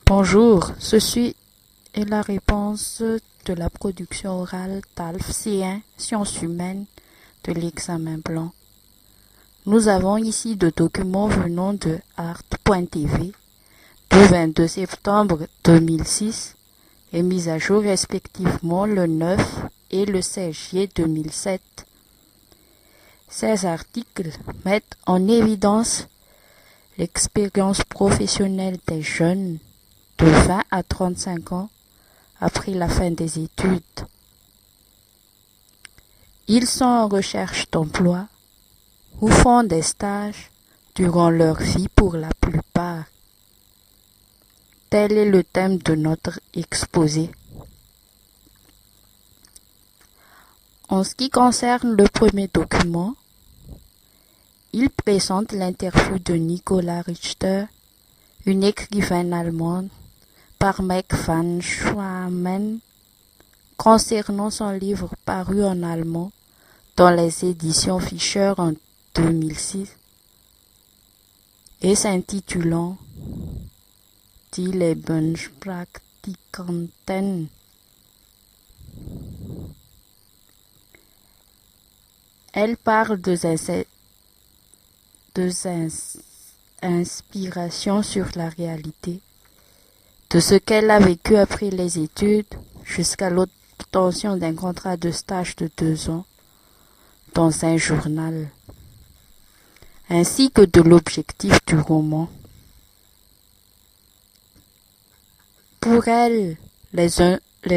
Bonjour, ceci est la réponse de la production orale TALF C1 Sciences humaines de l'examen blanc. Nous avons ici deux documents venant de art.tv du 22 septembre 2006 et mis à jour respectivement le 9 et le 16 juillet 2007. Ces articles mettent en évidence l'expérience professionnelle des jeunes de 20 à 35 ans après la fin des études. Ils sont en recherche d'emploi ou font des stages durant leur vie pour la plupart. Tel est le thème de notre exposé. En ce qui concerne le premier document, il présente l'interview de Nicola Richter, une écrivaine allemande, par Meg van Schwamen, concernant son livre paru en allemand dans les éditions Fischer en 2006 et s'intitulant Die Lebenspraktikanten. Elle parle de inspirations sur la réalité, de ce qu'elle a vécu après les études jusqu'à l'obtention d'un contrat de stage de 2 ans dans un journal, ainsi que de l'objectif du roman. Pour elle, les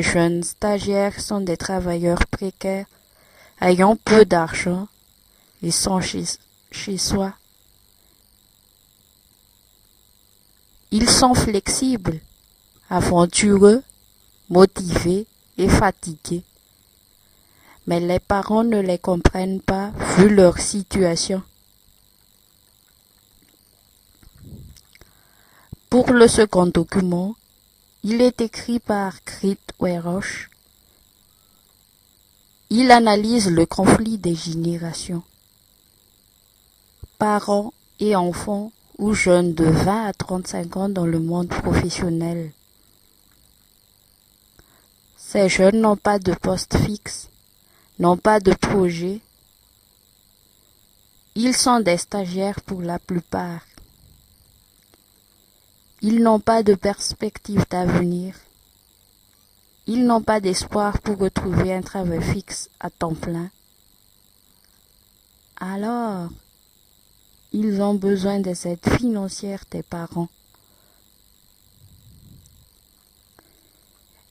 jeunes stagiaires sont des travailleurs précaires ayant peu d'argent et sont chez soi. Ils sont flexibles, aventureux, motivés et fatigués. Mais les parents ne les comprennent pas vu leur situation. Pour le second document, il est écrit par Grit Werosch. Il analyse le conflit des générations. Parents et enfants ou jeunes de 20 à 35 ans dans le monde professionnel. Ces jeunes n'ont pas de poste fixe, n'ont pas de projet. Ils sont des stagiaires pour la plupart. Ils n'ont pas de perspective d'avenir. Ils n'ont pas d'espoir pour retrouver un travail fixe à temps plein. Alors, ils ont besoin des aides financières des parents.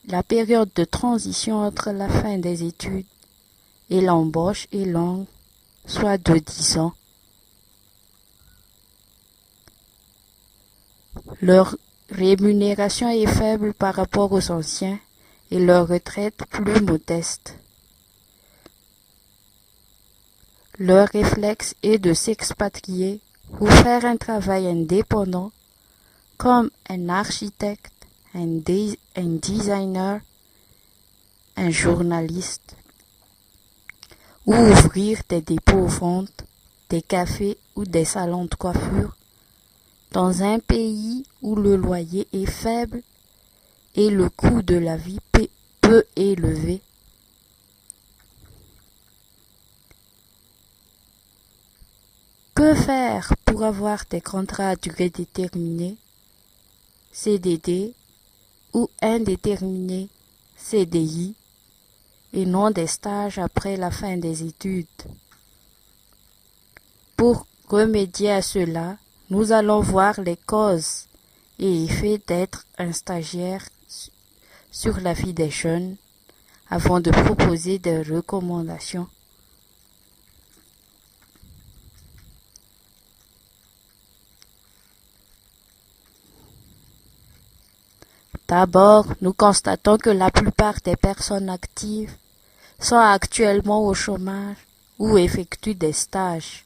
La période de transition entre la fin des études et l'embauche est longue, soit de 10 ans. Leur rémunération est faible par rapport aux anciens et leur retraite plus modeste. Leur réflexe est de s'expatrier ou faire un travail indépendant comme un architecte, un designer, un journaliste, ou ouvrir des dépôts-ventes, des cafés ou des salons de coiffure dans un pays où le loyer est faible et le coût de la vie peu élevé. Que faire pour avoir des contrats à durée déterminée, CDD, ou indéterminé, CDI, et non des stages après la fin des études? Pour remédier à cela, nous allons voir les causes et effets d'être un stagiaire sur la vie des jeunes avant de proposer des recommandations. D'abord, nous constatons que la plupart des personnes actives sont actuellement au chômage ou effectuent des stages.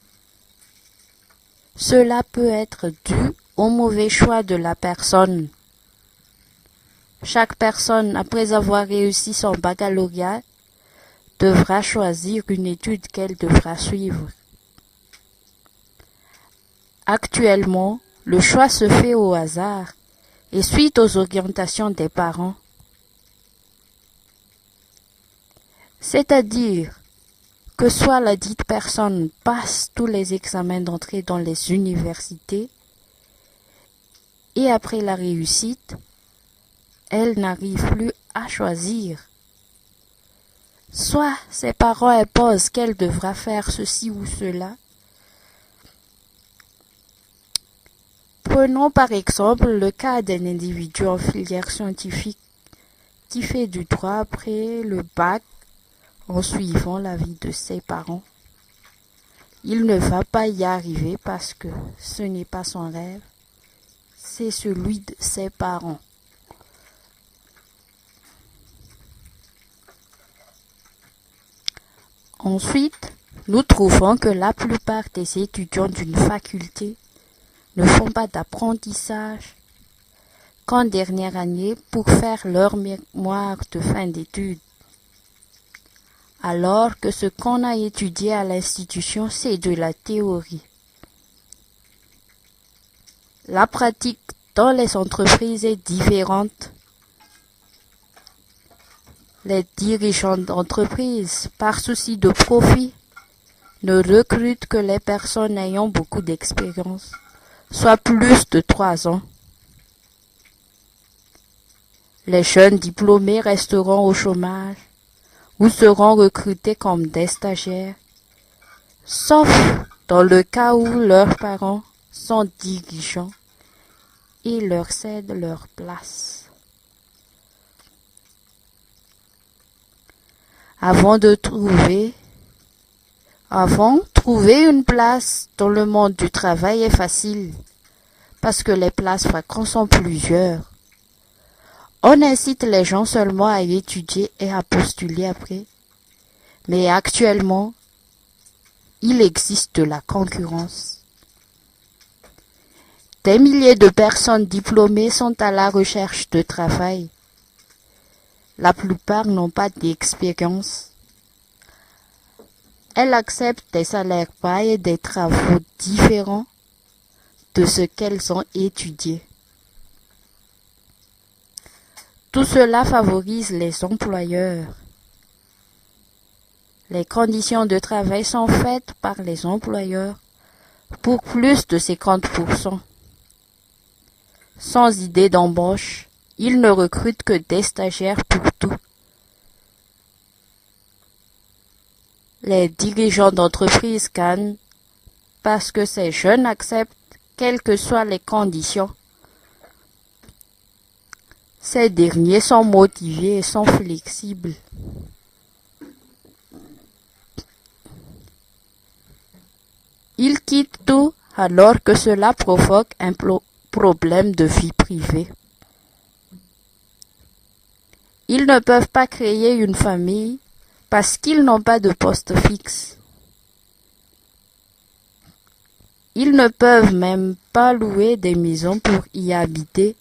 Cela peut être dû au mauvais choix de la personne. Chaque personne, après avoir réussi son baccalauréat, devra choisir une étude qu'elle devra suivre. Actuellement, le choix se fait au hasard et suite aux orientations des parents. C'est-à-dire que soit la dite personne passe tous les examens d'entrée dans les universités et après la réussite, elle n'arrive plus à choisir. Soit ses parents imposent qu'elle devra faire ceci ou cela. Prenons par exemple le cas d'un individu en filière scientifique qui fait du droit après le bac en suivant l'avis de ses parents. Il ne va pas y arriver parce que ce n'est pas son rêve, c'est celui de ses parents. Ensuite, nous trouvons que la plupart des étudiants d'une faculté ne font pas d'apprentissage qu'en dernière année pour faire leur mémoire de fin d'études, alors que ce qu'on a étudié à l'institution, c'est de la théorie. La pratique dans les entreprises est différente. Les dirigeants d'entreprise, par souci de profit, ne recrutent que les personnes ayant beaucoup d'expérience, soit plus de 3 ans. Les jeunes diplômés resteront au chômage ou seront recrutés comme des stagiaires, sauf dans le cas où leurs parents sont dirigeants et leur cèdent leur place. Trouver une place dans le monde du travail est facile, parce que les places vacantes sont plusieurs. On incite les gens seulement à étudier et à postuler après. Mais actuellement, il existe de la concurrence. Des milliers de personnes diplômées sont à la recherche de travail. La plupart n'ont pas d'expérience. Elles acceptent des salaires bas et des travaux différents de ce qu'elles ont étudié. Tout cela favorise les employeurs. Les conditions de travail sont faites par les employeurs pour plus de 50%. Sans idée d'embauche, ils ne recrutent que des stagiaires pour tout. Les dirigeants d'entreprise gagnent parce que ces jeunes acceptent quelles que soient les conditions. Ces derniers sont motivés et sont flexibles. Ils quittent tout alors que cela provoque un problème de vie privée. Ils ne peuvent pas créer une famille parce qu'ils n'ont pas de poste fixe. Ils ne peuvent même pas louer des maisons pour y habiter.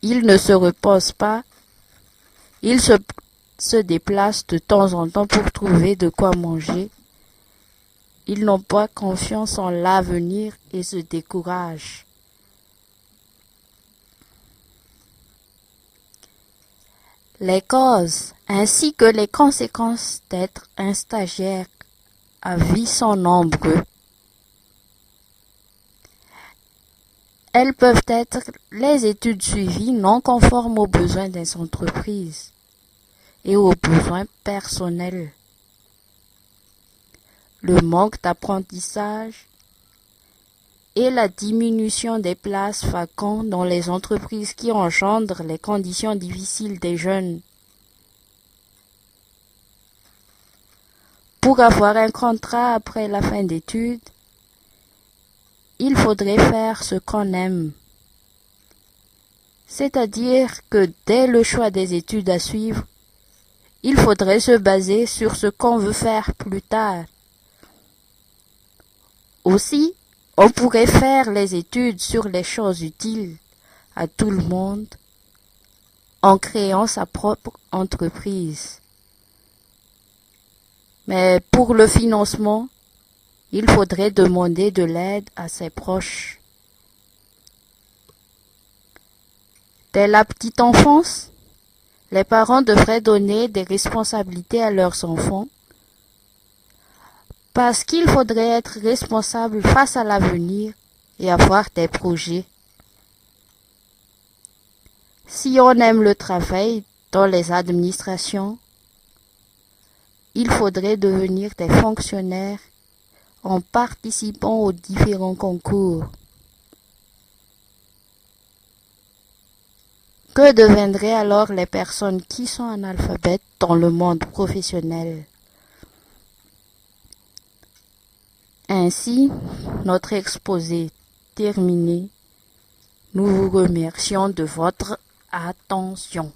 Ils ne se reposent pas. Ils se déplacent de temps en temps pour trouver de quoi manger. Ils n'ont pas confiance en l'avenir et se découragent. Les causes ainsi que les conséquences d'être un stagiaire à vie sont nombreuses. Elles peuvent être les études suivies non conformes aux besoins des entreprises et aux besoins personnels, le manque d'apprentissage et la diminution des places vacantes dans les entreprises qui engendrent les conditions difficiles des jeunes. Pour avoir un contrat après la fin d'études, il faudrait faire ce qu'on aime. C'est-à-dire que dès le choix des études à suivre, il faudrait se baser sur ce qu'on veut faire plus tard. Aussi, on pourrait faire les études sur les choses utiles à tout le monde en créant sa propre entreprise. Mais pour le financement, il faudrait demander de l'aide à ses proches. Dès la petite enfance, les parents devraient donner des responsabilités à leurs enfants parce qu'il faudrait être responsable face à l'avenir et avoir des projets. Si on aime le travail dans les administrations, il faudrait devenir des fonctionnaires en participant aux différents concours. Que deviendraient alors les personnes qui sont analphabètes dans le monde professionnel? Ainsi, notre exposé terminé. Nous vous remercions de votre attention.